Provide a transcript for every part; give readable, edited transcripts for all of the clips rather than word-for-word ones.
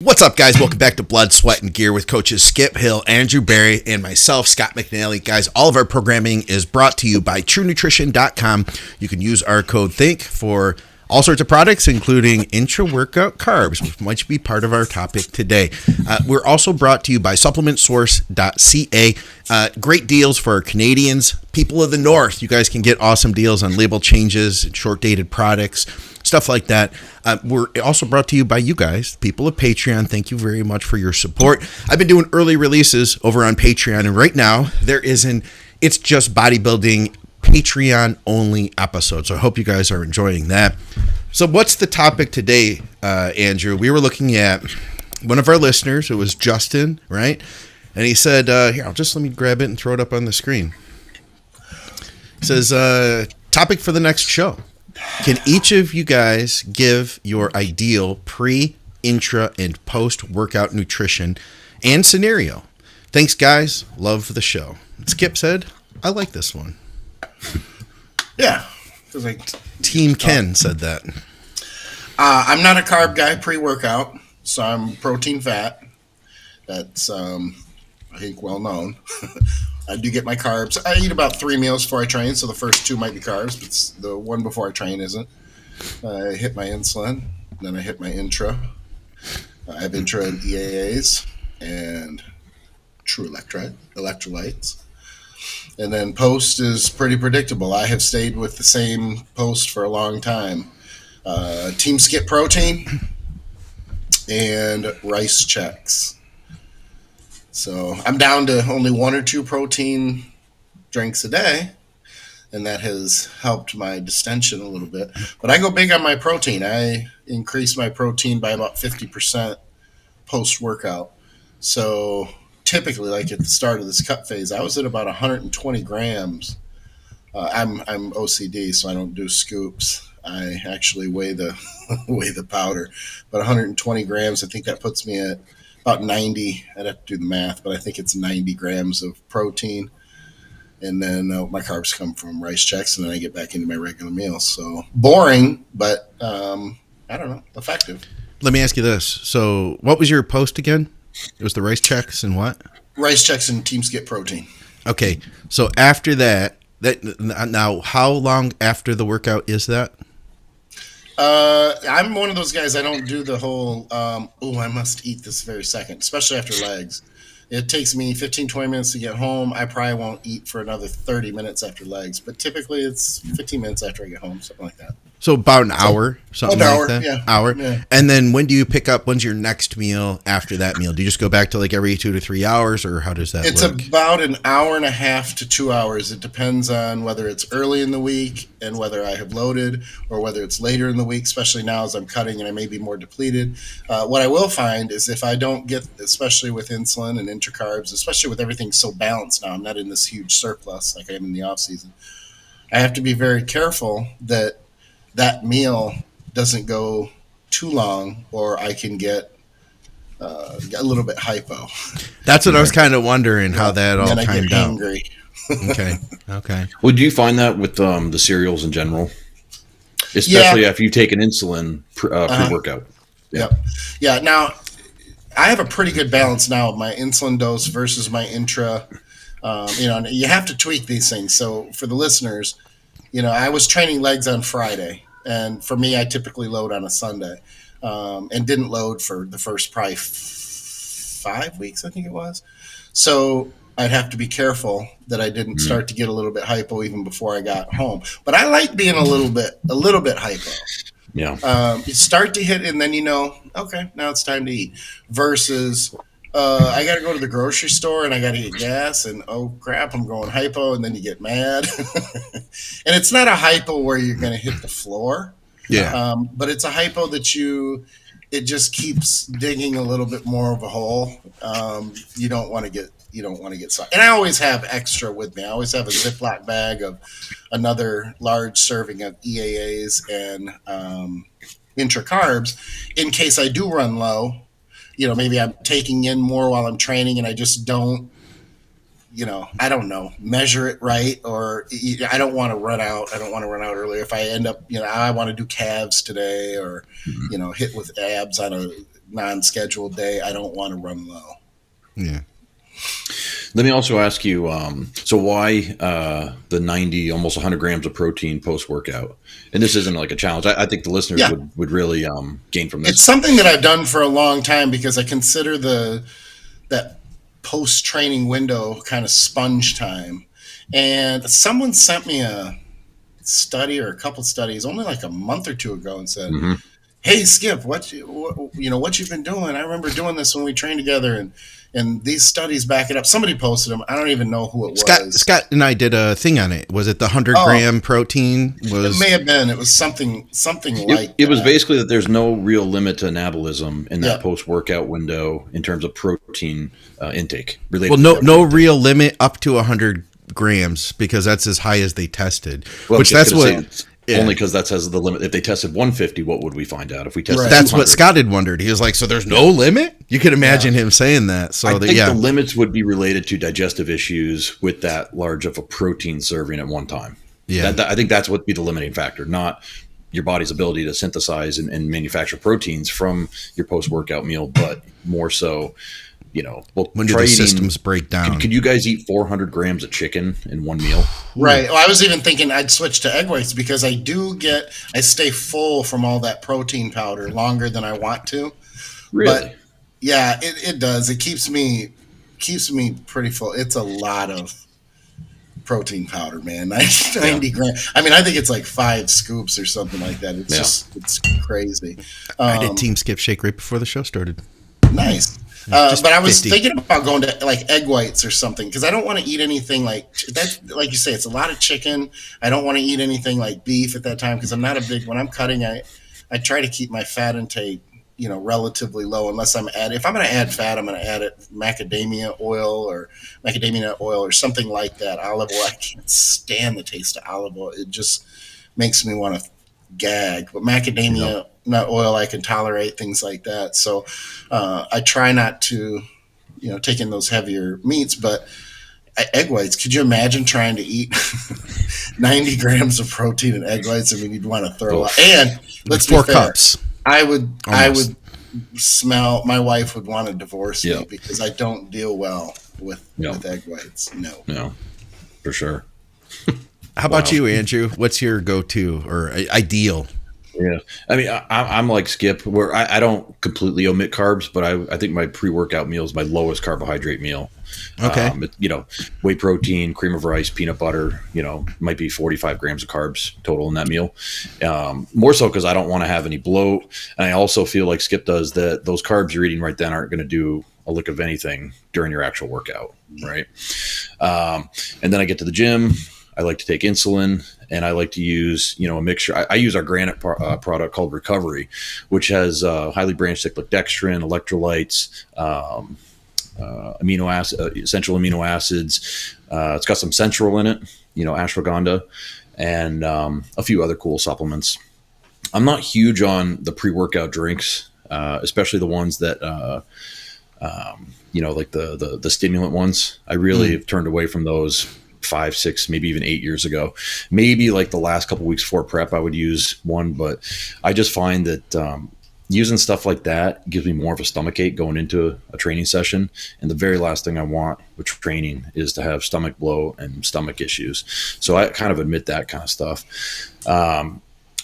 What's up, guys? Welcome back to Blood, Sweat, and Gear with coaches Skip Hill, Andrew Berry, and myself, Scott McNally. Guys, all of our programming is brought to you by TrueNutrition.com. You can use our code THINK for all sorts of products, including intra-workout carbs, which might be part of our topic today. We're also brought to you by supplementsource.ca. Great deals for Canadians, people of the North. You guys can get awesome deals on label changes, short-dated products, stuff like that. We're also brought to you by you guys, people of Patreon. Thank you very much for your support. I've been doing early releases over on Patreon, and right now there is an It's Just Bodybuilding Patreon only episode. So I hope you guys are enjoying that. So what's the topic today, Andrew? We were looking at one of our listeners. It was Justin, right? And he said, here, let me grab it and throw it up on the screen. It says, topic for the next show. Can each of you guys give your ideal pre, intra, and post-workout nutrition and scenario? Thanks, guys. Love the show. Skip said, I like this one. Yeah. It was like Team Ken said that. I'm not a carb guy pre-workout, so I'm protein fat. That's, I think, well known. I do get my carbs. I eat about 3 meals before I train, so the first 2 might be carbs, but the one before I train isn't. I hit my insulin, then I hit my intra. I have intra and EAAs and true electrolytes. And then post is pretty predictable. I have stayed with the same post for a long time. Team Skip protein and rice checks. So I'm down to only 1 or 2 protein drinks a day, and that has helped my distension a little bit. But I go big on my protein. I increase my protein by about 50% post-workout. So typically, like at the start of this cut phase, I was at about 120 grams. I'm OCD, so I don't do scoops. I actually weigh the powder. But 120 grams, I think that puts me at about 90. I'd have to do the math, but I think it's 90 grams of protein. And then my carbs come from rice checks, and then I get back into my regular meals. So boring, but I don't know, effective. Let me ask you this. So what was your post again? It was the rice checks and what? Rice checks and Team Skip protein. Okay. So after that, now how long after the workout is that? I'm one of those guys, I don't do the whole, I must eat this very second, especially after legs. It takes me 15, 20 minutes to get home. I probably won't eat for another 30 minutes after legs, but typically it's 15 minutes after I get home, something like that. So about an hour, something like that? Yeah. Hour? Yeah. And then when do you pick up, when's your next meal after that meal? Do you just go back to like every 2 to 3 hours, or how does that work? It's about an hour and a half to 2 hours. It depends on whether it's early in the week and whether I have loaded, or whether it's later in the week, especially now as I'm cutting and I may be more depleted. What I will find is if I don't get, especially with insulin and intracarbs, especially with everything so balanced now, I'm not in this huge surplus like I am in the off season. I have to be very careful that meal doesn't go too long, or I can get a little bit hypo. That's what I was kind of wondering, how that all timed out. Angry. Okay. Well, do you find that with the cereals in general, especially after you take an insulin pre-workout? Yep. Yeah. Now, I have a pretty good balance now of my insulin dose versus my intra. And you have to tweak these things. So for the listeners, I was training legs on Friday, and for me, I typically load on a Sunday, and didn't load for the first probably 5 weeks, I think it was. So I'd have to be careful that I didn't start to get a little bit hypo even before I got home. But I like being a little bit hypo. Yeah. You start to hit, and then okay, now it's time to eat. Versus, I got to go to the grocery store and I got to get gas, and oh crap, I'm going hypo, and then you get mad. And it's not a hypo where you're going to hit the floor. Yeah. But it's a hypo that it just keeps digging a little bit more of a hole. You don't want to get stuck. And I always have extra with me. I always have a Ziploc bag of another large serving of EAAs and intra carbs in case I do run low. Maybe I'm taking in more while I'm training and I just don't, I don't know, measure it right, or I don't want to run out. I don't want to run out early. If I end up, I want to do calves today, or, hit with abs on a non-scheduled day, I don't want to run low. Yeah. Let me also ask you, so why the 90, almost 100 grams of protein post-workout? And this isn't like a challenge. I think the listeners would really gain from this. It's something that I've done for a long time because I consider that post-training window kind of sponge time. And someone sent me a study or a couple studies only like a month or two ago and said, hey, Skip, what you've been doing? I remember doing this when we trained together, and these studies back it up. Somebody posted them. I don't even know who it was. Scott and I did a thing on it. Was it the 100-gram protein? It may have been. It was something like it was basically that there's no real limit to anabolism in that post-workout window in terms of protein intake. Well, no real limit up to 100 grams because that's as high as they tested. Well, which that's what. Yeah. Only because that says the limit. If they tested 150, what would we find out? If we tested, that's what Scott had wondered. He was like, "So there's no limit?" You could imagine him saying that. So I think the limits would be related to digestive issues with that large of a protein serving at one time. Yeah, I think that's what would be the limiting factor, not your body's ability to synthesize and manufacture proteins from your post-workout meal, but more so. When do the systems break down? Could you guys eat 400 grams of chicken in one meal? Right. Well, I was even thinking I'd switch to egg whites because I stay full from all that protein powder longer than I want to. Really? But yeah, it does. It keeps me pretty full. It's a lot of protein powder, man. 90 grams. I mean, I think it's like 5 scoops or something like that. It's it's crazy. I did Team Skip Shake right before the show started. Nice. But I was thinking about going to like egg whites or something because I don't want to eat anything like that. Like you say, it's a lot of chicken. I don't want to eat anything like beef at that time because I'm not when I'm cutting, I try to keep my fat intake, relatively low unless if I'm going to add fat, I'm going to add macadamia oil or something like that. Olive oil. I can't stand the taste of olive oil. It just makes me want to gag. But macadamia nut oil I can tolerate, things like that. So I try not to take in those heavier meats, but egg whites, could you imagine trying to eat 90 grams of protein and egg whites? I mean, you'd want to throw up. And let's be 4 fair, cups. I would smell, my wife would want to divorce me because I don't deal well with egg whites. No, for sure. How about you, Andrew? What's your go-to or ideal? Yeah. I mean, I'm like Skip, where I don't completely omit carbs, but I think my pre-workout meal is my lowest carbohydrate meal. Okay. Whey protein, cream of rice, peanut butter, might be 45 grams of carbs total in that meal. More so because I don't want to have any bloat. And I also feel like Skip does that those carbs you're eating right then aren't going to do a lick of anything during your actual workout. Right. And then I get to the gym. I like to take insulin, and I like to use, a mixture. I use our Granite product called Recovery, which has highly branched cyclic dextrin, electrolytes, essential amino acids. It's got some Central in it, ashwagandha, and a few other cool supplements. I'm not huge on the pre-workout drinks, especially the ones that, like the stimulant ones. I really have turned away from those 5, 6, maybe even 8 years ago. Maybe like the last couple of weeks before prep, I would use one, but I just find that using stuff like that gives me more of a stomach ache going into a training session. And the very last thing I want with training is to have stomach bloat and stomach issues. So I kind of admit that kind of stuff.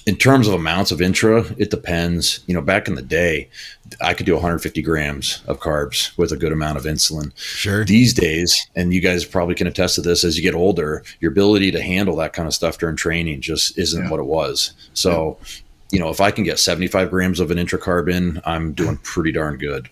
In terms of amounts of intra, it depends. Back in the day, I could do 150 grams of carbs with a good amount of insulin. Sure. These days, and you guys probably can attest to this, as you get older, your ability to handle that kind of stuff during training just isn't what it was. So, if I can get 75 grams of an intracarb in, I'm doing pretty darn good.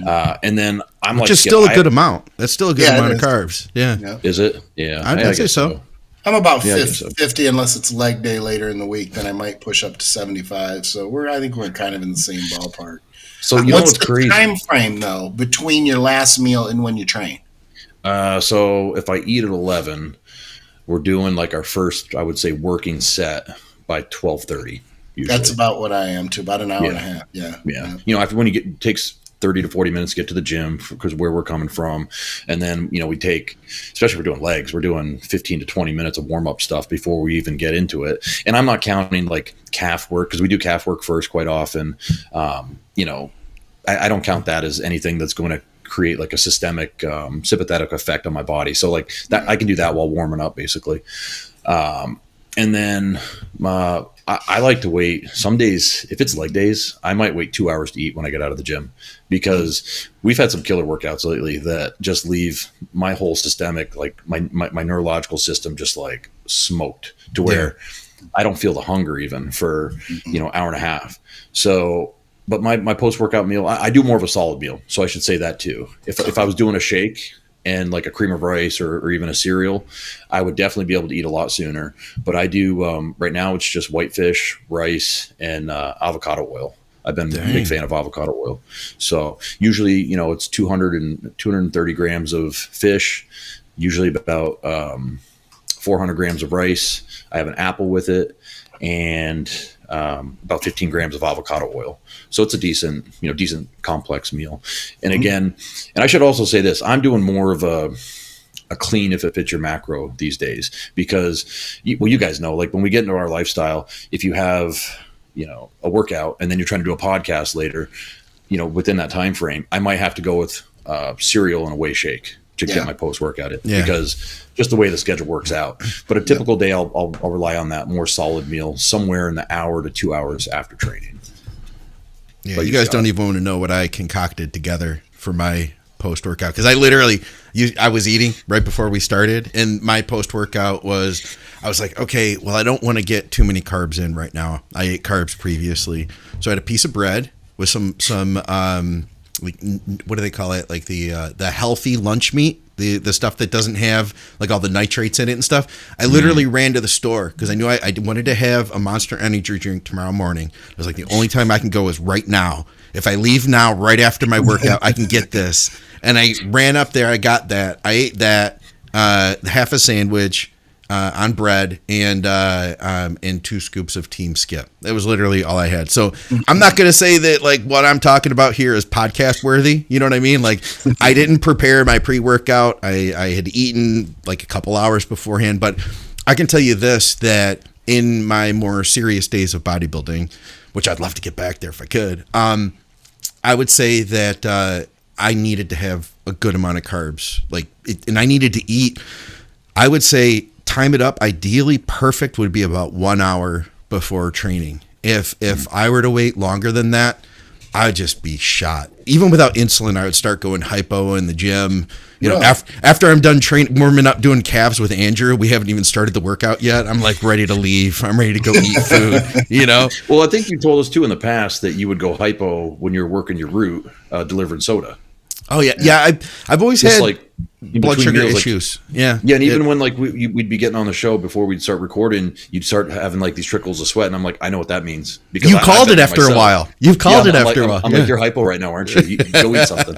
And then Which is still a good amount. That's still a good amount of carbs. Yeah. Is it? Yeah. I'd say so. I'm about 50 unless it's leg day later in the week. Then I might push up to 75. So I think we're kind of in the same ballpark. So what's the crazy time frame though between your last meal and when you train? So if I eat at 11, we're doing like our first, I would say, working set by 12:30. That's about what I am too. About an hour and a half. Yeah. After when it takes 30 to 40 minutes to get to the gym because where we're coming from. And then, we take, especially if we're doing legs, we're doing 15 to 20 minutes of warm up stuff before we even get into it. And I'm not counting like calf work because we do calf work first quite often. I don't count that as anything that's going to create like a systemic sympathetic effect on my body. So like that, I can do that while warming up basically. And then I like to wait. Some days, if it's leg days, I might wait 2 hours to eat when I get out of the gym, because we've had some killer workouts lately that just leave my whole systemic, like my neurological system, just like smoked to where I don't feel the hunger even for, hour and a half. So, but my post-workout meal, I do more of a solid meal. So I should say that too. If I was doing a shake and like a cream of rice or even a cereal, I would definitely be able to eat a lot sooner. But I do, right now it's just white fish, rice, and avocado oil. I've been a big fan of avocado oil. So usually, it's 230 grams of fish, usually about 400 grams of rice. I have an apple with it, and about 15 grams of avocado oil. So it's a decent complex meal. And again, and I should also say this, I'm doing more of a clean if it fits your macro these days, because you guys know, like when we get into our lifestyle, if you have, a workout and then you're trying to do a podcast later, within that time frame, I might have to go with cereal and a whey shake to get my post-workout in, because just the way the schedule works out. But a typical day, I'll rely on that more solid meal somewhere in the hour to 2 hours after training. Yeah, but you guys don't even want to know what I concocted together for my post-workout, because I was eating right before we started, and my post-workout was, I was like, okay, well, I don't want to get too many carbs in right now. I ate carbs previously, so I had a piece of bread with some like, what do they call it? Like the healthy lunch meat, the stuff that doesn't have like all the nitrates in it and stuff. I literally ran to the store because I knew I wanted to have a Monster Energy drink tomorrow morning. I was like, the only time I can go is right now. If I leave now, right after my workout, I can get this. And I ran up there. I got that. I ate that, half a sandwich on bread, and 2 scoops of Team Skip. That was literally all I had. So I'm not going to say that like what I'm talking about here is podcast worthy. You know what I mean? Like I didn't prepare my pre-workout. I had eaten like a couple hours beforehand, but I can tell you this, that in my more serious days of bodybuilding, which I'd love to get back there if I could, I would say that I needed to have a good amount of carbs, and I needed to eat, I would say, time it up. Ideally, perfect would be about 1 hour before training. If I were to wait longer than that, I would just be shot. Even without insulin, I would start going hypo in the gym. After I'm done warming up, doing calves with Andrew, we haven't even started the workout yet. I'm like ready to leave. I'm ready to go eat food. Well, I think you told us too in the past that you would go hypo when you're working your route, delivering soda. Oh yeah. I've always Just had like blood sugar issues. Yeah, and even when like we'd be getting on the show before we'd start recording, you'd start having like these trickles of sweat, and I'm like, I know what that means, because you called it after a while. You've called it after a while. I'm like, you're hypo right now, aren't you? Go eat something.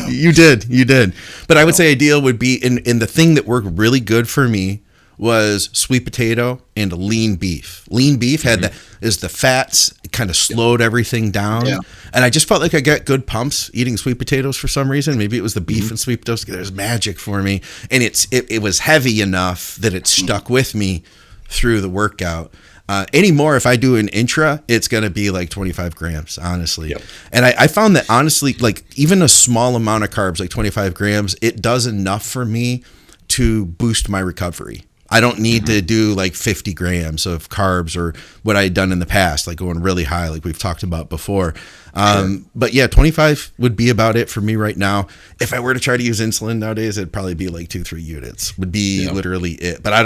You did. But I would say ideal would be in the thing that worked really good for me was sweet potato and lean beef. Lean beef had the fats, it kind of slowed everything down. Yeah. And I just felt like I got good pumps eating sweet potatoes for some reason. Maybe it was the beef and sweet potatoes. There's magic for me. And it was heavy enough that it stuck with me through the workout. Anymore, if I do an intra, it's going to be like 25 grams, honestly. Yep. And I found that honestly, like even a small amount of carbs, like 25 grams, it does enough for me to boost my recovery. I don't need to do like 50 grams of carbs or what I had done in the past, like going really high, like we've talked about before. But yeah, 25 would be about it for me right now. If I were to try to use insulin nowadays, it'd probably be like 2-3 units would be literally it. But I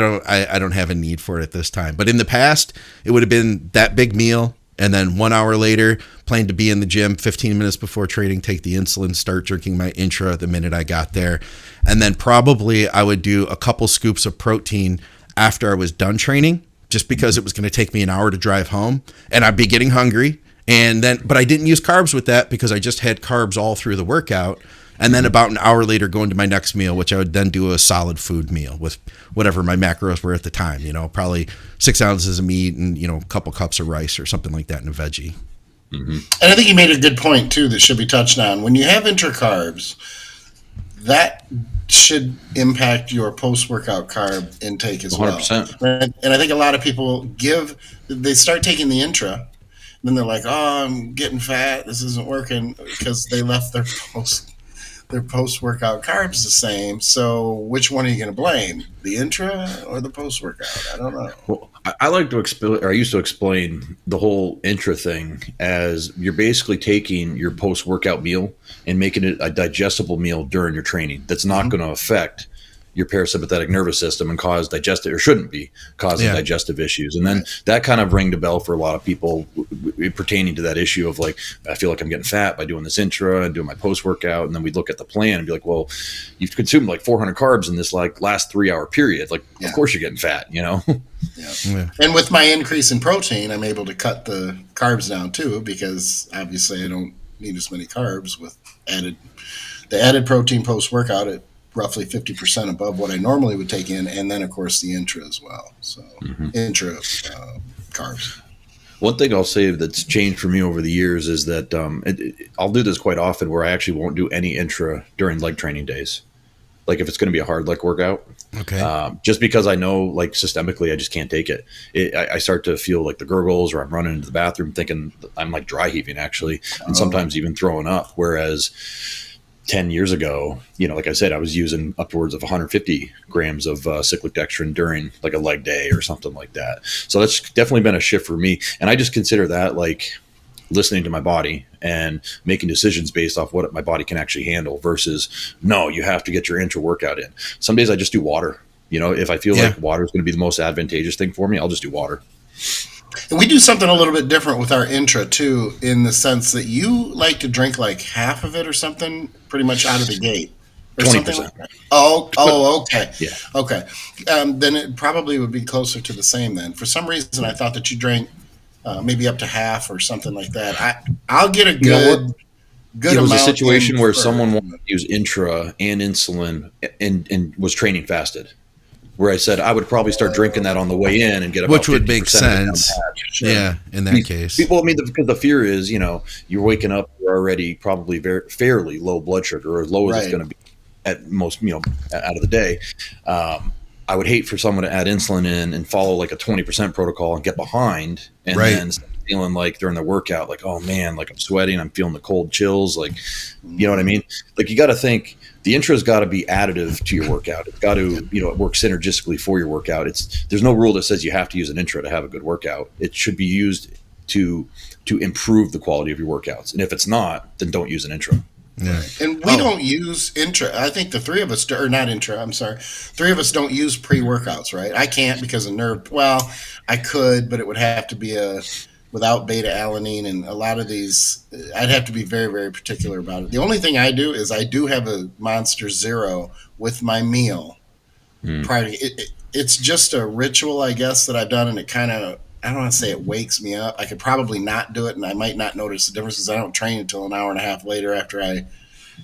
don't have a need for it at this time. But in the past, it would have been that big meal. And then 1 hour later, plan to be in the gym 15 minutes before training, take the insulin, start drinking my Intra the minute I got there. And then probably I would do a couple scoops of protein after I was done training, just because it was going to take me an hour to drive home and I'd be getting hungry. But I didn't use carbs with that because I just had carbs all through the workout. And then about an hour later, go into my next meal, which I would then do a solid food meal with whatever my macros were at the time, probably 6 ounces of meat and, a couple cups of rice or something like that in a veggie. Mm-hmm. And I think you made a good point, too, that should be touched on. When you have intra-carbs, that should impact your post-workout carb intake as 100%. Well. And I think a lot of people they start taking the intra, Then they're like, "Oh, I'm getting fat. This isn't working," because they left their post workout carbs the same. So which one are you going to blame? The intra or the post workout? I don't know. Well, I like to explain, or I used to explain the whole intra thing as you're basically taking your post workout meal and making it a digestible meal during your training. That's not going to affect your parasympathetic nervous system and cause digestive, or shouldn't be causing digestive issues. And then that kind of rang the bell for a lot of people pertaining to that issue of like, I feel like I'm getting fat by doing this intra and doing my post workout. And then we look at the plan and be like, well, you've consumed like 400 carbs in this like last 3 hour period. Like, of course you're getting fat, you know? And with my increase in protein, I'm able to cut the carbs down too, because obviously I don't need as many carbs with the added protein post workout at roughly 50% above what I normally would take in, and then of course the intra as well. So intra carbs. One thing I'll say that's changed for me over the years is that I'll do this quite often where I actually won't do any intra during leg training days. Like if it's going to be a hard leg workout, just because I know like systemically I just can't take it. I start to feel like the gurgles, or I'm running into the bathroom thinking I'm like dry heaving actually, and sometimes even throwing up. Whereas 10 years ago, you know, like I said, I was using upwards of 150 grams of cyclic dextrin during like a leg day or something like that. So that's definitely been a shift for me. And I just consider that like listening to my body and making decisions based off what my body can actually handle versus, no, you have to get your intra workout in. Some days I just do water. You know, if I feel like water is going to be the most advantageous thing for me, I'll just do water. And we do something a little bit different with our intra too, in the sense that you like to drink like half of it or something pretty much out of the gate. Or 20%. something like that. Oh, okay. Yeah. Okay. Then it probably would be closer to the same then. For some reason, I thought that you drank maybe up to half or something like that. I'll get a good it was a situation where someone wanted to use intra and insulin and was training fasted. Where I said I would probably start drinking that on the way in and get about which would make sense. Yeah, in that case. People, I mean, because the fear is, you know, you're waking up, you're already probably fairly low blood sugar, or as low as it's going to be at most, you know, out of the day. I would hate for someone to add insulin in and follow like a 20% protocol and get behind, and then start feeling like during the workout, like, oh man, like I'm sweating, I'm feeling the cold chills, like, you know what I mean? Like you got to think. The intra's got to be additive to your workout. It's got to, you know, work synergistically for your workout. There's no rule that says you have to use an intra to have a good workout. It should be used to improve the quality of your workouts. And if it's not, then don't use an intra. Yeah. And we don't use intra. I think the three of us, or not intra, I'm sorry. Three of us don't use pre-workouts, right? I can't because of nerve. Well, I could, but it would have to be without beta alanine, and a lot of these, I'd have to be very, very particular about it. The only thing I do is I do have a Monster Zero with my meal. Prior to it's just a ritual, I guess, that I've done, and it kind of, I don't want to say it wakes me up. I could probably not do it, and I might not notice the difference because I don't train until an hour and a half later after I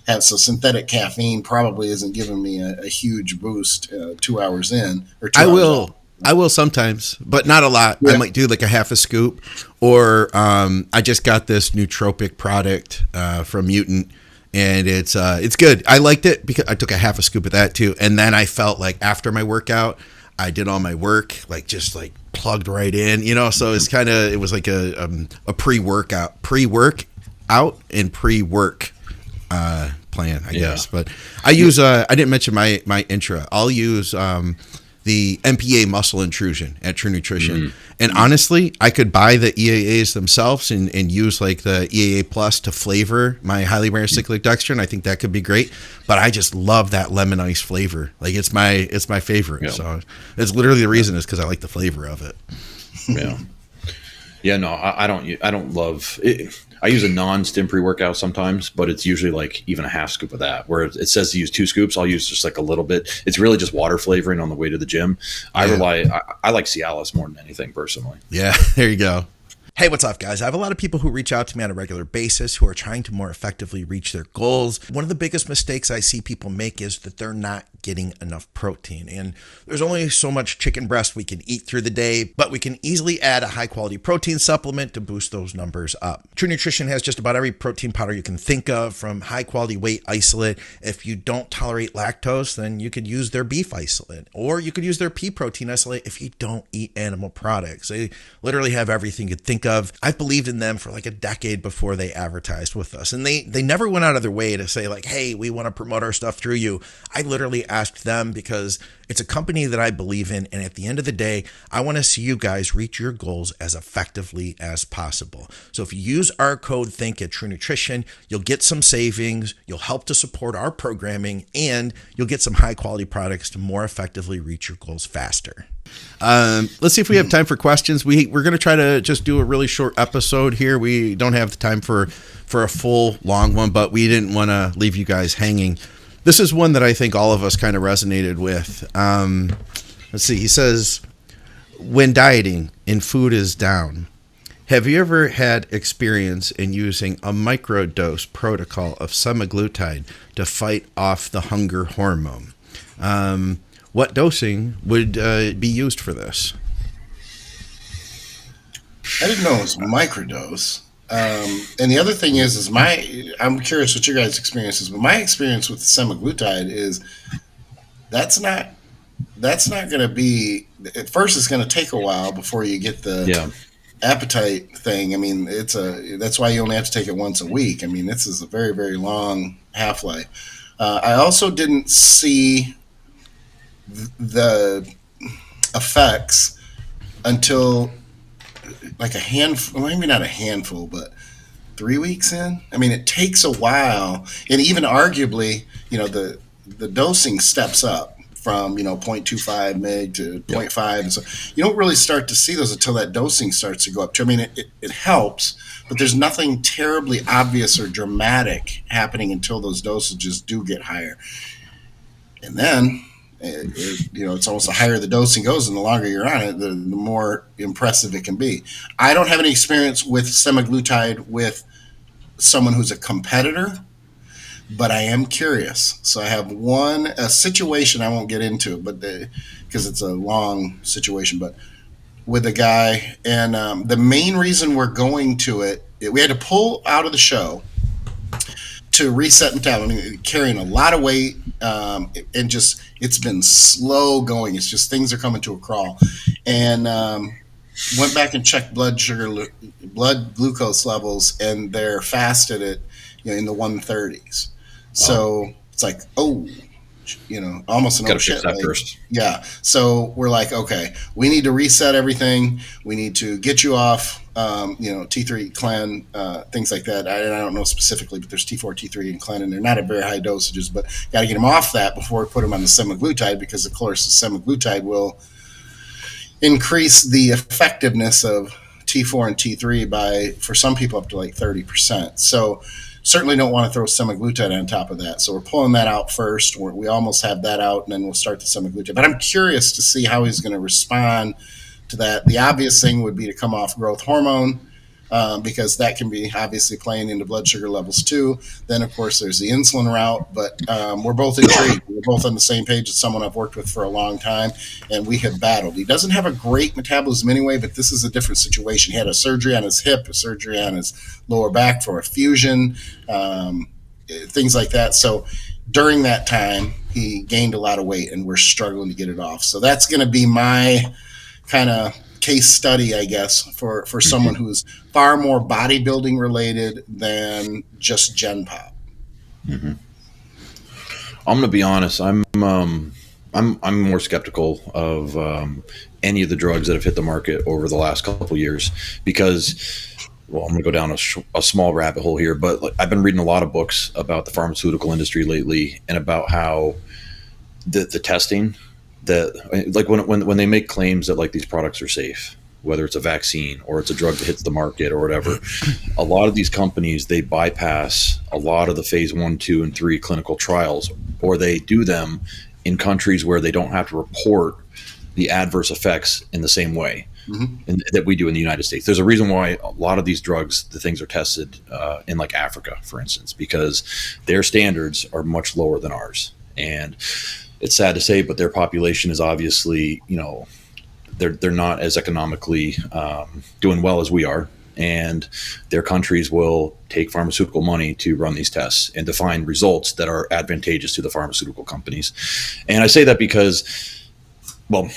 have. So synthetic caffeine probably isn't giving me a huge boost 2 hours in. Or 2 hours I will sometimes, but not a lot. Yeah. I might do like a half a scoop, or I just got this nootropic product from Mutant, and it's good. I liked it because I took a half a scoop of that too, and then I felt like after my workout, I did all my work like just like plugged right in, you know. So it's it was like a pre-work and pre-work plan, I guess. But I use I didn't mention my intra. I'll use the MPA muscle intrusion at True Nutrition. And honestly, I could buy the EAAs themselves and use like the EAA Plus to flavor my highly rare cyclic dextrin. I think that could be great. But I just love that lemon ice flavor. Like it's my favorite. Yeah. So it's literally the reason is because I like the flavor of it. Yeah. Yeah, no, I don't love it. I use a non-stim pre-workout sometimes, but it's usually like even a half scoop of that. Where it says to use 2 scoops, I'll use just like a little bit. It's really just water flavoring on the way to the gym. I like Cialis more than anything personally. Yeah, there you go. Hey, what's up, guys? I have a lot of people who reach out to me on a regular basis who are trying to more effectively reach their goals. One of the biggest mistakes I see people make is that they're not getting enough protein. And there's only so much chicken breast we can eat through the day, but we can easily add a high-quality protein supplement to boost those numbers up. True Nutrition has just about every protein powder you can think of, from high-quality whey isolate. If you don't tolerate lactose, then you could use their beef isolate, or you could use their pea protein isolate if you don't eat animal products. They literally have everything you'd think of, I've believed in them for like a decade before they advertised with us. And they never went out of their way to say like, hey, we want to promote our stuff through you. I literally asked them because it's a company that I believe in. And at the end of the day, I want to see you guys reach your goals as effectively as possible. So if you use our code THINK at True Nutrition, you'll get some savings, you'll help to support our programming, and you'll get some high quality products to more effectively reach your goals faster. Let's see if we have time for questions. We're going to try to just do a really short episode here. We don't have the time for a full long one, but we didn't want to leave you guys hanging. This is one that I think all of us kind of resonated with. Let's see. He says, when dieting and food is down, have you ever had experience in using a microdose protocol of semaglutide to fight off the hunger hormone? What dosing would be used for this? I didn't know it was microdose. And the other thing is I'm curious what your guys' experience is, but my experience with semaglutide is that's not going to be, at first it's going to take a while before you get the appetite thing. I mean, that's why you only have to take it once a week. I mean, this is a very, very long half-life. I also didn't see the effects until like a handful, maybe not a handful, but 3 weeks in. I mean, it takes a while, and even arguably, the dosing steps up from 0.25 mg to 0.5, and so you don't really start to see those until that dosing starts to go up too. I mean, it helps, but there's nothing terribly obvious or dramatic happening until those dosages do get higher, and then it's almost the higher the dosing goes and the longer you're on it, the more impressive it can be. I don't have any experience with semaglutide with someone who's a competitor, but I am curious. So I have a situation I won't get into, but because it's a long situation, but with a guy, and the main reason we're going to it, we had to pull out of the show to reset metabolism, carrying a lot of weight, and just it's been slow going. It's just things are coming to a crawl, and went back and checked blood glucose levels, and they're fasted at in the 130s. So it's like, almost an gotta fix that first. Yeah. So we're like, okay, we need to reset everything. We need to get you off, T3 clen, things like that. I don't know specifically, but there's T4, T3, and clen, and they're not at very high dosages, but got to get them off that before we put them on the semaglutide, because of course the semaglutide will increase the effectiveness of T4 and T3 for some people up to like 30%. So certainly don't want to throw semaglutide on top of that. So we're pulling that out first. We almost have that out, and then we'll start the semaglutide. But I'm curious to see how he's going to respond to that. The obvious thing would be to come off growth hormone, because that can be obviously playing into blood sugar levels too. Then, of course, there's the insulin route. But we're both intrigued. We're both on the same page as someone I've worked with for a long time, and we have battled. He doesn't have a great metabolism anyway, but this is a different situation. He had a surgery on his hip, a surgery on his lower back for a fusion, things like that. So during that time, he gained a lot of weight, and we're struggling to get it off. So that's going to be my kind of case study, I guess, for someone who's far more bodybuilding related than just Gen Pop. Mm-hmm. I'm going to be honest. I'm more skeptical of any of the drugs that have hit the market over the last couple of years, because, well, I'm going to go down a small rabbit hole here, but I've been reading a lot of books about the pharmaceutical industry lately, and about how the testing that, like, when they make claims that like these products are safe, whether it's a vaccine or it's a drug that hits the market or whatever, a lot of these companies, they bypass a lot of the phase 1, 2, and 3 clinical trials, or they do them in countries where they don't have to report the adverse effects in the same way that we do in the United States. There's a reason why a lot of these drugs, the things are tested in like Africa, for instance, because their standards are much lower than ours. And it's sad to say, but their population is obviously, they're not as economically doing well as we are. And their countries will take pharmaceutical money to run these tests and to find results that are advantageous to the pharmaceutical companies. And I say that because, well,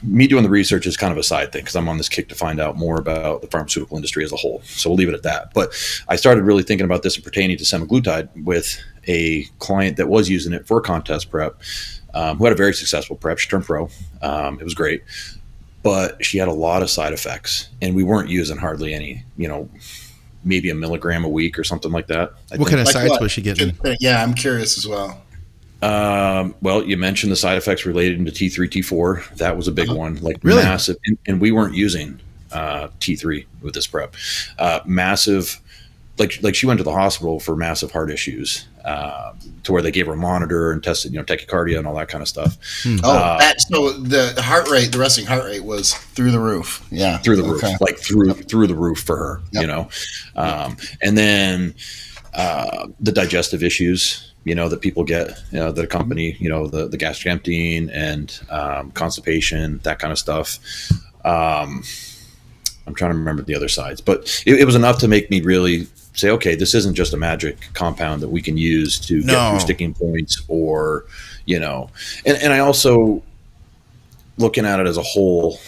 me doing the research is kind of a side thing because I'm on this kick to find out more about the pharmaceutical industry as a whole. So we'll leave it at that. But I started really thinking about this and pertaining to semaglutide with a client that was using it for contest prep, who had a very successful prep. She turned pro. It was great, but she had a lot of side effects, and we weren't using hardly any, maybe a milligram a week or something like that. What kind of sides was she getting? Yeah, I'm curious as well. Well, you mentioned the side effects related to T3, T4. That was a big one, like really? Massive. And we weren't using T3 with this prep. Massive, like she went to the hospital for massive heart issues, to where they gave her a monitor and tested, tachycardia and all that kind of stuff. So the heart rate, the resting heart rate was through the roof. Yeah. Through the roof, like through the roof for her, and then the digestive issues, that people get, that accompany, the gastric emptying and constipation, that kind of stuff. I'm trying to remember the other sides, but it was enough to make me really say, okay, this isn't just a magic compound that we can use to get through sticking points or, and I also, looking at it as a whole,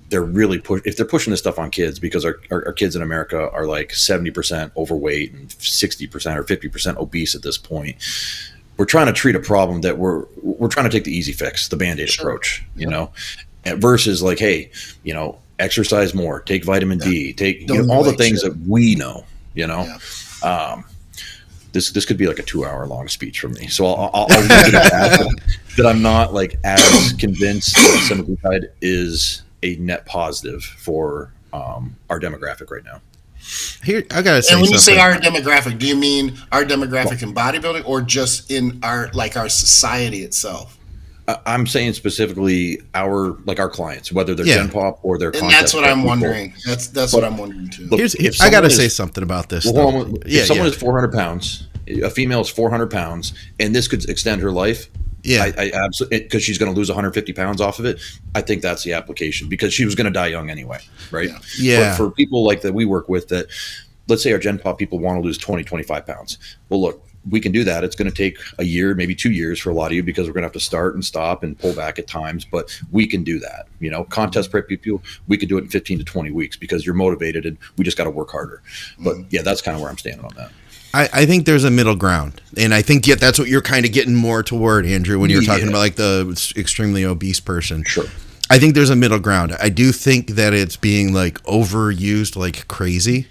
they're really if they're pushing this stuff on kids, because our kids in America are like 70% overweight and 60% or 50% obese at this point. We're trying to treat a problem that we're trying to take the easy fix, the Band-Aid approach, versus like, hey, exercise more, take vitamin D, take all the things that we know, This could be like a 2-hour long speech from me, so I'll leave it at that I'm not like as convinced that semaglutide is a net positive for our demographic right now. Here, I gotta say, and when you something. say our demographic, do you mean our demographic in bodybuilding, or just in our society itself? I'm saying specifically our clients, whether they're Gen Pop or they're and that's what I'm wondering. That's what I'm wondering too. Look, I got to say something about this. If someone is 400 pounds, a female is 400 pounds, and this could extend her life. Yeah, I absolutely, because she's going to lose 150 pounds off of it. I think that's the application, because she was going to die young anyway, right? Yeah. But for people like that we work with, that let's say our Gen Pop people want to lose 20, 25 pounds. Well, look, we can do that. It's going to take a year, maybe 2 years for a lot of you, because we're going to have to start and stop and pull back at times, but we can do that. Contest prep people, we could do it in 15 to 20 weeks because you're motivated and we just got to work harder. But yeah, that's kind of where I'm standing on that. I think there's a middle ground, and I think that's what you're kind of getting more toward, Andrew, when you're talking about like the extremely obese person. Sure. I think there's a middle ground. I do think that it's being like overused like crazy,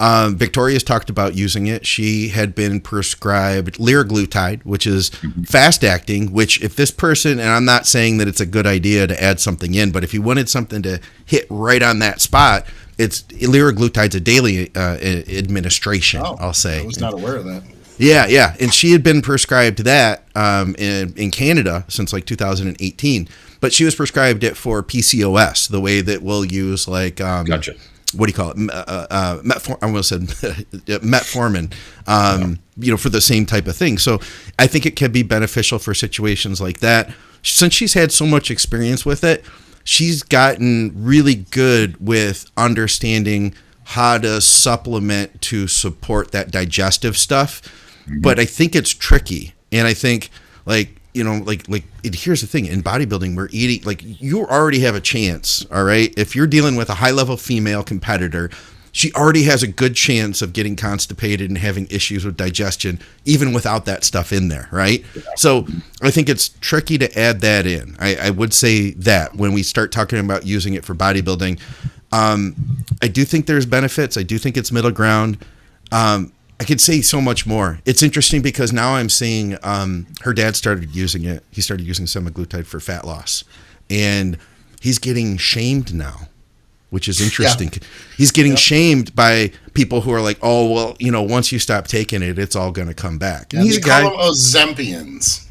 Victoria's talked about using it. She had been prescribed liraglutide, which is fast acting, which if this person, and I'm not saying that it's a good idea to add something in, but if you wanted something to hit right on that spot, it's liraglutide's a daily administration, I'll say. I was not aware of that. Yeah. And she had been prescribed that in Canada since like 2018, but she was prescribed it for PCOS, the way that we'll use like Gotcha. What do you call it? I almost said metformin, for the same type of thing. So I think it can be beneficial for situations like that. Since she's had so much experience with it, she's gotten really good with understanding how to supplement to support that digestive stuff. Mm-hmm. But I think it's tricky. And I think here's the thing, in bodybuilding, we're eating, like, you already have a chance. All right. If you're dealing with a high level female competitor, she already has a good chance of getting constipated and having issues with digestion, even without that stuff in there. Right. Yeah. So I think it's tricky to add that in. I would say that when we start talking about using it for bodybuilding, I do think there's benefits. I do think it's middle ground. I could say so much more. It's interesting because now I'm seeing her dad started using it. He started using semaglutide for fat loss, and he's getting shamed now, which is interesting. Yeah. He's getting shamed by people who are like, oh, well, once you stop taking it, it's all going to come back. And he's a guy. Call them Ozempians.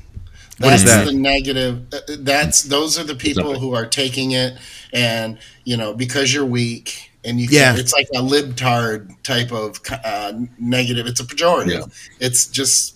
What is that? The negative. Those are the people who are taking it, and because you're weak. And it's like a libtard type of negative. It's a pejorative. Yeah. It's just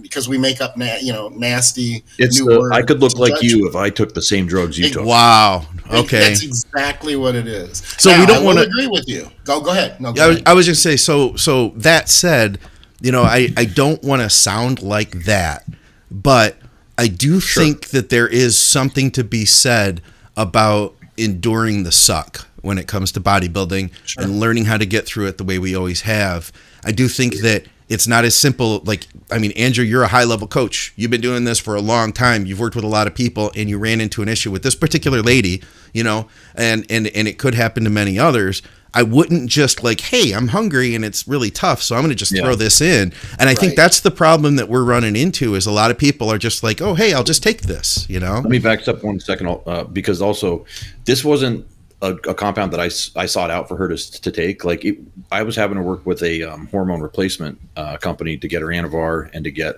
because we make up, nasty new words. I could look like you if I took the same drugs you took. Wow. Okay. That's exactly what it is. So now, we don't want to agree with you. Go ahead. No, go ahead. I was just say. So that said, I don't want to sound like that, but I do think that there is something to be said about enduring the suck when it comes to bodybuilding and learning how to get through it the way we always have. I do think that it's not as simple. Like, I mean, Andrew, you're a high level coach. You've been doing this for a long time. You've worked with a lot of people, and you ran into an issue with this particular lady, you know, and it could happen to many others. I wouldn't just like, hey, I'm hungry and it's really tough, so I'm going to just throw this in. And I think that's the problem that we're running into is a lot of people are just like, oh, hey, I'll just take this, you know? Let me back up 1 second, because also this wasn't a compound that I sought out for her to take. Like I was having to work with a hormone replacement company to get her Anavar and to get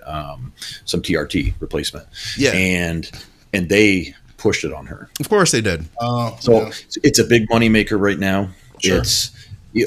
some TRT replacement. Yeah. And they pushed it on her. Of course they did. It's a big money maker right now. Sure. It's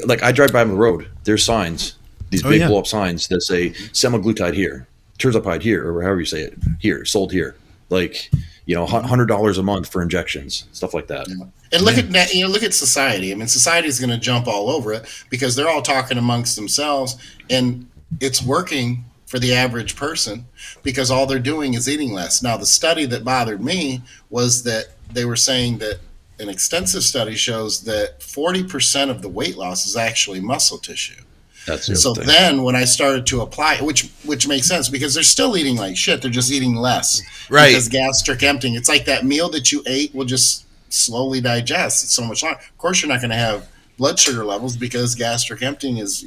like I drive by on the road. There's signs, these big blow up signs that say semaglutide here, tirzepatide here, or however you say it here, sold here. Like, you know, $100 a month for injections, stuff like that. Yeah. And look at look at society. I mean, society is going to jump all over it because they're all talking amongst themselves, and it's working for the average person because all they're doing is eating less. Now, the study that bothered me was that they were saying that an extensive study shows that 40% of the weight loss is actually muscle tissue. That's the so thing. Then when I started to apply, which makes sense because they're still eating like shit. They're just eating less. Right. Because gastric emptying. It's like that meal that you ate will just slowly digest. It's so much longer. Of course, you're not going to have blood sugar levels because gastric emptying is,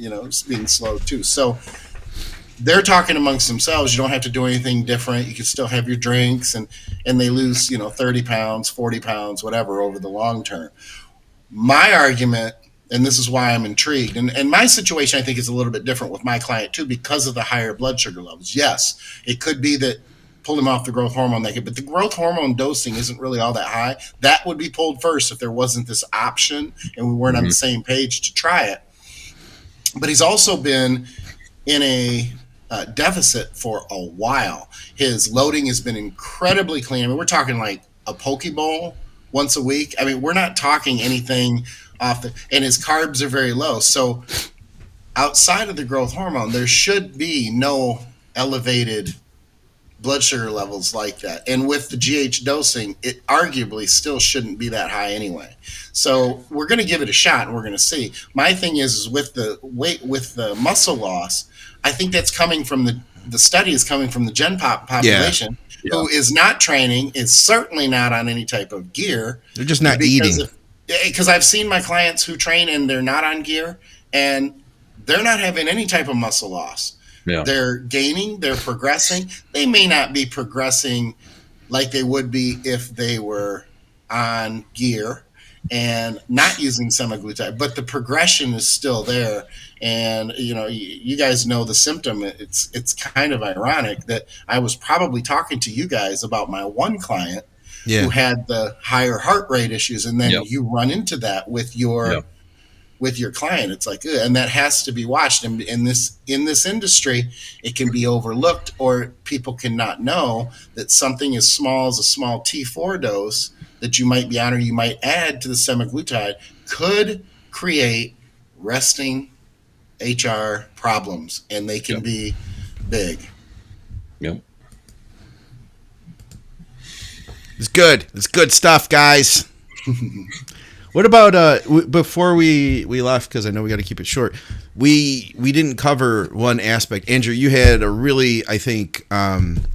being slow too. So they're talking amongst themselves. You don't have to do anything different. You can still have your drinks and they lose, 30 pounds, 40 pounds, whatever over the long term. My argument, and this is why I'm intrigued, and my situation I think is a little bit different with my client too because of the higher blood sugar levels. Yes, it could be that pull him off the growth hormone but the growth hormone dosing isn't really all that high. That would be pulled first if there wasn't this option and we weren't on the same page to try it. But he's also been in a deficit for a while. His loading has been incredibly clean. I mean, we're talking like a poke bowl once a week. I mean, we're not talking anything and his carbs are very low. So outside of the growth hormone, there should be no elevated blood sugar levels like that. And with the GH dosing, it arguably still shouldn't be that high anyway. So we're going to give it a shot and we're going to see. My thing is with the weight, with the muscle loss, I think that's coming from the study is coming from the Gen Pop population who is not training, is certainly not on any type of gear. They're just not eating. Because I've seen my clients who train and they're not on gear and they're not having any type of muscle loss. Yeah. They're gaining, they're progressing. They may not be progressing like they would be if they were on gear and not using semaglutide, but the progression is still there. And, you guys know the symptom. It's kind of ironic that I was probably talking to you guys about my one client who had the higher heart rate issues. And then you run into that with your client. It's like, and that has to be watched. And in this industry, it can be overlooked or people cannot know that something as small as a small T4 dose that you might be on or you might add to the semaglutide could create resting HR problems, and they can be big. Yep. It's good. It's good stuff, guys. What about before we left, because I know we got to keep it short, we didn't cover one aspect. Andrew, you had a really, I think,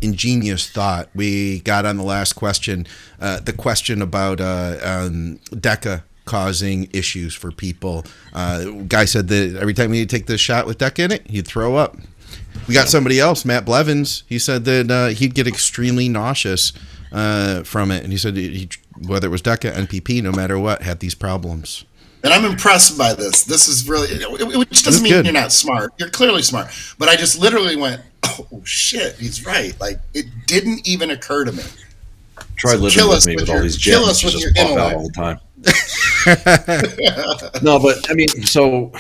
ingenious thought. We got on the last question, the question about DECA causing issues for people. Guy said that every time you take this shot with DECA in it, he'd throw up. We got somebody else, Matt Blevins. He said that he'd get extremely nauseous from it, and he said whether it was DECA, NPP, no matter what, had these problems. And I'm impressed by this. This is really, which doesn't mean you're not smart. You're clearly smart. But I just literally went, oh shit, he's right. Like it didn't even occur to me. Try living with me with all these gems. Kill us with your pop out all the time. No, but I mean, so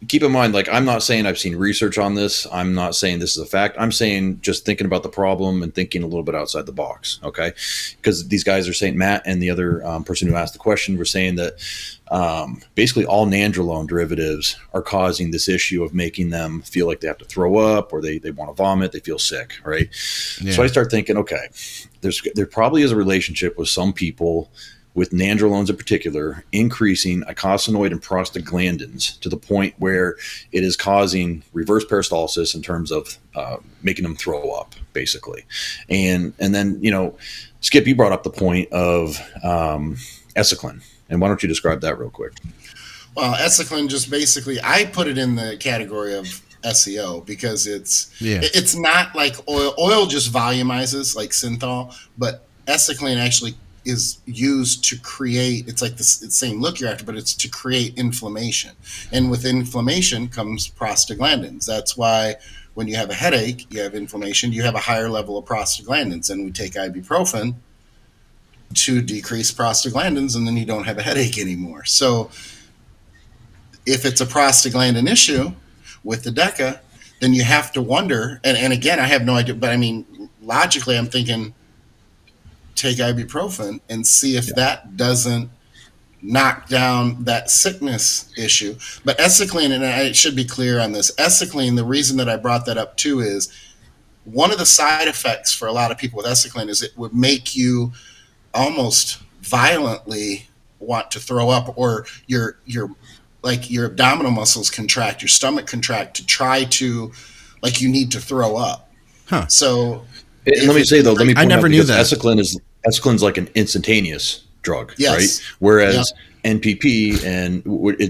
keep in mind, like, I'm not saying I've seen research on this. I'm not saying this is a fact. I'm saying just thinking about the problem and thinking a little bit outside the box. Okay. Because these guys are saying, Matt and the other person who asked the question were saying that basically all nandrolone derivatives are causing this issue of making them feel like they have to throw up or they want to vomit. They feel sick. Right. Yeah. So I start thinking, okay, there probably is a relationship with some people with nandrolones in particular, increasing eicosanoid and prostaglandins to the point where it is causing reverse peristalsis in terms of making them throw up, basically. And then, Skip, you brought up the point of Esiclin. And why don't you describe that real quick? Well, Esiclin just basically, I put it in the category of SEO because it's not like oil. Oil just volumizes like synthol, but Esiclin actually is used to create, it's like the same look you're after, but it's to create inflammation. And with inflammation comes prostaglandins. That's why when you have a headache, you have inflammation, you have a higher level of prostaglandins. And we take ibuprofen to decrease prostaglandins, and then you don't have a headache anymore. So if it's a prostaglandin issue with the DECA, then you have to wonder, and again, I have no idea, but I mean, logically, I'm thinking, take ibuprofen and see if that doesn't knock down that sickness issue. But Esiclin, and I should be clear on this, Esiclin, the reason that I brought that up too is one of the side effects for a lot of people with Esiclin is it would make you almost violently want to throw up, or your abdominal muscles contract, your stomach contract to try to, like, you need to throw up. Huh. So let me say though, let me point I never out, knew that Esiclin's like an instantaneous drug, yes, right? Whereas NPP, and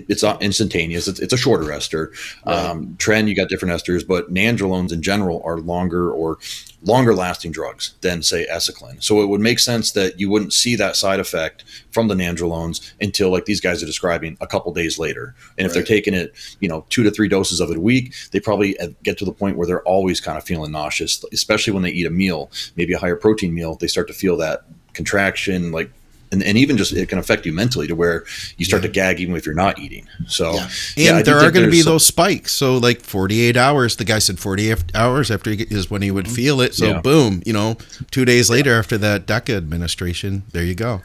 it's not instantaneous. It's a shorter ester. Right. Tren, you got different esters, but nandrolones in general are longer lasting drugs than, say, Esiclin. So it would make sense that you wouldn't see that side effect from the nandrolones until, like these guys are describing, a couple days later. And if they're taking it, 2 to 3 doses of it a week, they probably get to the point where they're always kind of feeling nauseous, especially when they eat a meal, maybe a higher protein meal. They start to feel that contraction, like, and even just it can affect you mentally to where you start to gag even if you're not eating. So, and there are going to be those spikes. So, like 48 hours, the guy said 48 hours after is when he would feel it. So, boom, 2 days later after that DECA administration, there you go.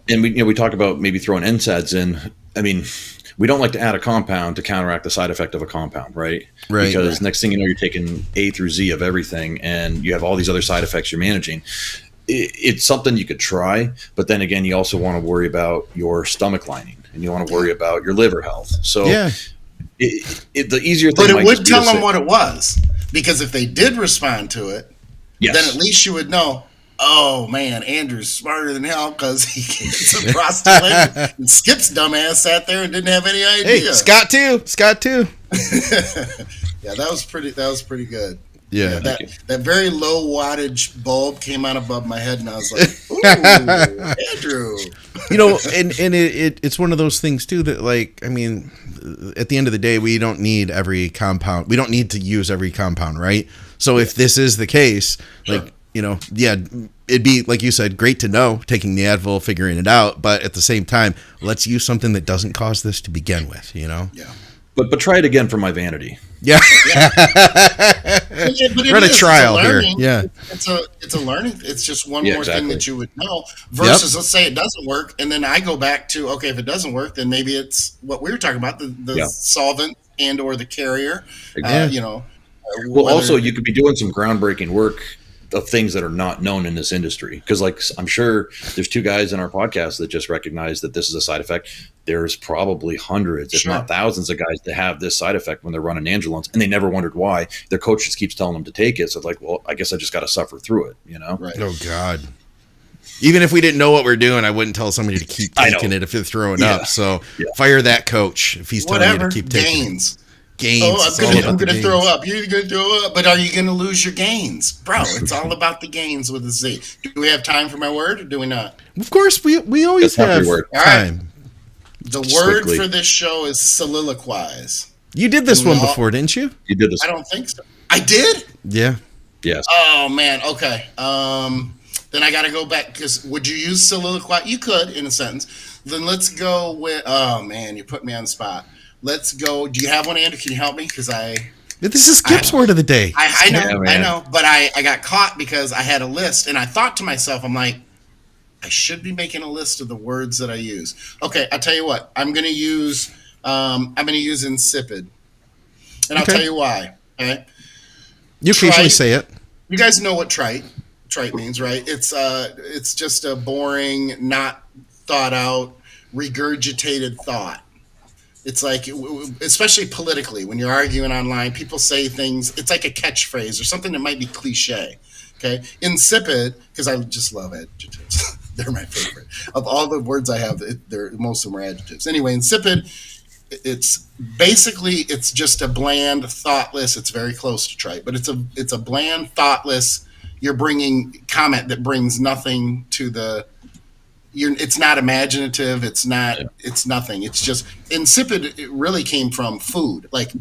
And we talk about maybe throwing NSAIDs in. I mean, we don't like to add a compound to counteract the side effect of a compound, right? Right. Because next thing you know, you're taking A through Z of everything, and you have all these other side effects you're managing. It's something you could try, but then again, you also want to worry about your stomach lining, and you want to worry about your liver health. So, the easier thing, but it would tell them what it was, because if they did respond to it, then at least you would know. Oh man, Andrew's smarter than hell because he gets some prostaglandin. And Skip's dumbass sat there and didn't have any idea. Hey, Scott too. Yeah, that was pretty good. Yeah, that very low wattage bulb came out above my head, and I was like, "Ooh, Andrew." And it's one of those things too that, like, I mean, at the end of the day, we don't need every compound. We don't need to use every compound, right? So if this is the case, like, it'd be, like you said, great to know, taking the Advil, figuring it out, but at the same time, let's use something that doesn't cause this to begin with, Yeah. But try it again for my vanity. Yeah. But run a trial here. Yeah. It's a learning. It's just one more thing that you would know versus let's say it doesn't work. And then I go back to, okay, if it doesn't work, then maybe it's what we were talking about, the solvent and or the carrier, Well, also you could be doing some groundbreaking work of things that are not known in this industry. Because, like, I'm sure there's 2 guys in our podcast that just recognize that this is a side effect. There's probably hundreds, if not thousands, of guys that have this side effect when they're running nandrolones, and they never wondered why. Their coach just keeps telling them to take it. So it's like, well, I guess I just got to suffer through it, Right. Oh God. Even if we didn't know what we're doing, I wouldn't tell somebody to keep taking it if they're throwing up. So fire that coach if he's telling you to keep taking it. Gains. Oh, I'm going to throw up. You're going to throw up, but are you going to lose your gains? Bro, it's all about the gains with a Z. Do we have time for my word, or do we not? Of course, we always have time. Right. The word for this show is soliloquize. You did this one before, didn't you? You did this. I don't think so. I did? Yeah. Yes. Oh, man. Okay. Then I got to go back, because would you use soliloquize? You could, in a sentence. Then let's go with, oh, man, you put me on the spot. Let's go. Do you have one, Andrew? Can you help me? Because this is Skip's word of the day. I know, but I got caught because I had a list, and I thought to myself, I'm like, I should be making a list of the words that I use. Okay, I'll tell you what. I'm going to use insipid, and I'll tell you why. Okay. You occasionally say it. You guys know what trite? trite means, right? It's just a boring, not thought out, regurgitated thought. It's like, especially politically, when you're arguing online, people say things. It's like a catchphrase or something that might be cliche. Okay, insipid, because I just love adjectives. They're my favorite of all the words I have. Most of them are adjectives. Anyway, insipid. It's basically, it's just a bland, thoughtless. It's very close to trite, but it's a bland, thoughtless. You're bringing comment that brings nothing to the. It's not imaginative. It's not. It's nothing. It's just insipid. It really came from food, like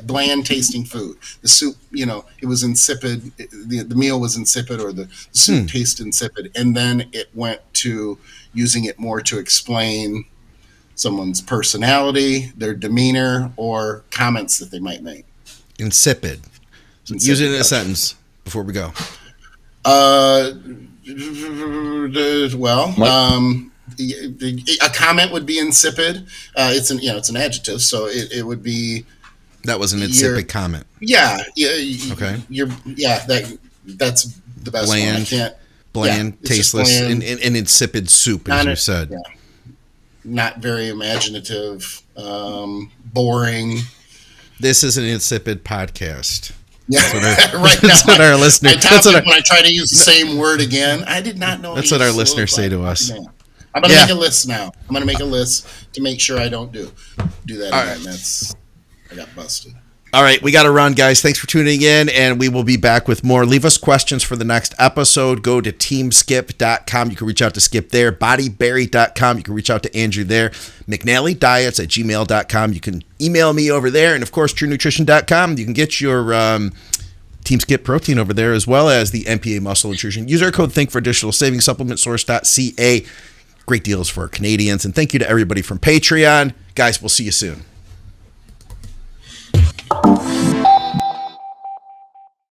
bland tasting food. The soup, it was insipid. The meal was insipid, or the soup tasted insipid, and then it went to using it more to explain someone's personality, their demeanor, or comments that they might make. Insipid. Use it in a sentence before we go. Well, a comment would be insipid. It's an adjective, so it would be. That was an insipid comment. Yeah. Okay. That's the best bland, one. I can't. Bland, tasteless, bland, and insipid soup, as you said. Yeah. Not very imaginative. Boring. This is an insipid podcast. Yeah, that's what our listeners. When I try to use the same word again, I did not know. That's what our listeners say to us. Yeah. I'm going to make a list now. I'm going to make a list to make sure I don't do that again. Right. I got busted. All right, we got to run, guys. Thanks for tuning in, and we will be back with more. Leave us questions for the next episode. Go to teamskip.com. You can reach out to Skip there. Bodyberry.com. You can reach out to Andrew there. McNallydiets@gmail.com. You can email me over there. And, of course, TrueNutrition.com. You can get your Team Skip protein over there, as well as the MPA Muscle Nutrition. Use our code THINK for additional savings. Supplementsource.ca. Great deals for Canadians. And thank you to everybody from Patreon. Guys, we'll see you soon.